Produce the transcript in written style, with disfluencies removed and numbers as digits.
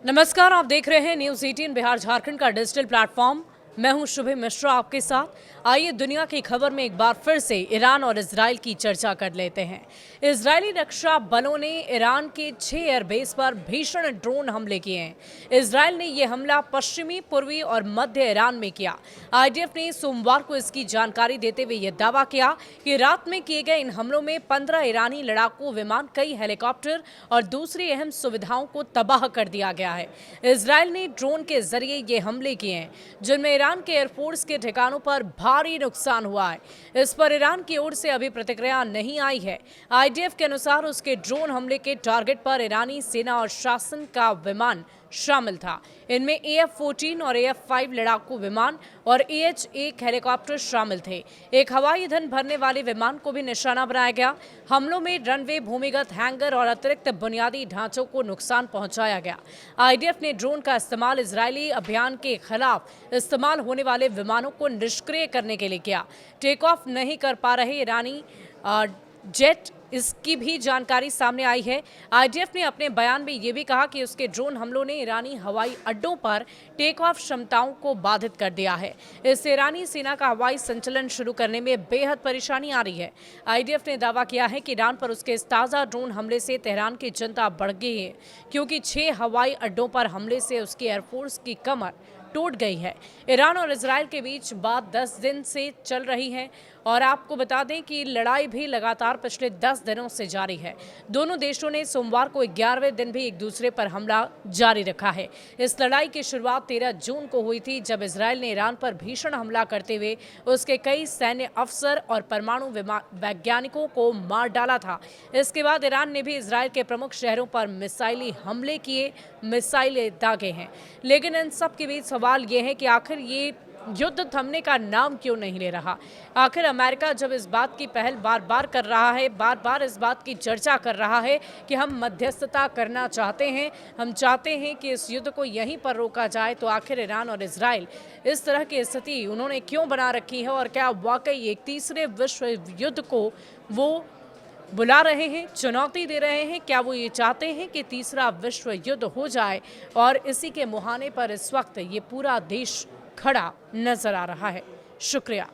नमस्कार, आप देख रहे हैं न्यूज़ 18 बिहार झारखंड का डिजिटल प्लेटफॉर्म। मैं हूं शुभ मिश्रा आपके साथ। आइए दुनिया की खबर में एक बार फिर से ईरान और इजराइल की चर्चा कर लेते हैं। इजरायली रक्षा बलों ने ईरान के 6 एयरबेस पर भीषण ड्रोन हमले किए हैं। इजराइल ने यह हमला पश्चिमी, पूर्वी और मध्य ईरान में किया। आईडीएफ ने सोमवार को इसकी जानकारी देते हुए यह दावा किया कि रात में किए गए इन हमलों में 15 ईरानी लड़ाकू विमान, कई हेलीकॉप्टर और दूसरी अहम सुविधाओं को तबाह कर दिया गया है। इजराइल ने ड्रोन के जरिए ये हमले किए हैं, जिनमें ईरान के एयरफोर्स के ठिकानों पर भारी नुकसान हुआ है। इस पर ईरान की ओर से अभी प्रतिक्रिया नहीं आई है। आईडीएफ के अनुसार उसके ड्रोन हमले के टारगेट पर ईरानी सेना और शासन का विमान शामिल था। इनमें AF-14 और AF-5 लड़ाकू विमान और AH-1 हेलीकॉप्टर शामिल थे। एक हवाई ईंधन भरने वाले विमान को भी निशाना बनाया गया। हमलों में रनवे, भूमिगत हैंगर और अतिरिक्त बुनियादी ढांचों को नुकसान पहुंचाया गया। आईडीएफ ने ड्रोन का इस्तेमाल इजरायली अभियान के खिलाफ इस्तेमाल होने वाले विमानों को निष्क्रिय करने के लिए किया। टेक ऑफ नहीं कर पा रहे ईरानी जेट, इसकी भी जानकारी सामने आई है। आईडीएफ ने अपने बयान में यह भी कहा कि उसके ड्रोन हमलों ने ईरानी हवाई अड्डों पर टेक ऑफ क्षमताओं को बाधित कर दिया है। इससे ईरानी सेना का हवाई संचलन शुरू करने में बेहद परेशानी आ रही है। आईडीएफ ने दावा किया है कि ईरान पर उसके इस ताज़ा ड्रोन हमले से तेहरान की चिंता बढ़ गई है, क्योंकि 6 हवाई अड्डों पर हमले से उसकी एयरफोर्स की कमर टूट गई है। ईरान और इजराइल के बीच बात 10 दिन से चल रही है और आपको बता दें कि लड़ाई भी लगातार पिछले 10 दिनों से जारी है। दोनों देशों ने सोमवार को 11वें दिन भी एक दूसरे पर हमला जारी रखा है। इस लड़ाई की शुरुआत 13 जून को हुई थी, जब इजराइल ने ईरान पर भीषण हमला करते हुए उसके कई सैन्य अफसर और परमाणु वैज्ञानिकों को मार डाला था। इसके बाद ईरान ने भी इजराइल के प्रमुख शहरों पर मिसाइली हमले किए, मिसाइलें दागे हैं। लेकिन इन सब के बीच सवाल यह है कि आखिर ये युद्ध थमने का नाम क्यों नहीं ले रहा। आखिर अमेरिका जब इस बात की पहल बार बार कर रहा है, बार बार इस बात की चर्चा कर रहा है कि हम मध्यस्थता करना चाहते हैं, हम चाहते हैं कि इस युद्ध को यहीं पर रोका जाए, तो आखिर ईरान और इजराइल इस तरह की स्थिति उन्होंने क्यों बना रखी है, और क्या वाकई एक तीसरे विश्व युद्ध को वो बुला रहे हैं, चुनौती दे रहे हैं? क्या वो ये चाहते हैं कि तीसरा विश्व युद्ध हो जाए? और इसी के मुहाने पर इस वक्त ये पूरा देश खड़ा नजर आ रहा है। शुक्रिया।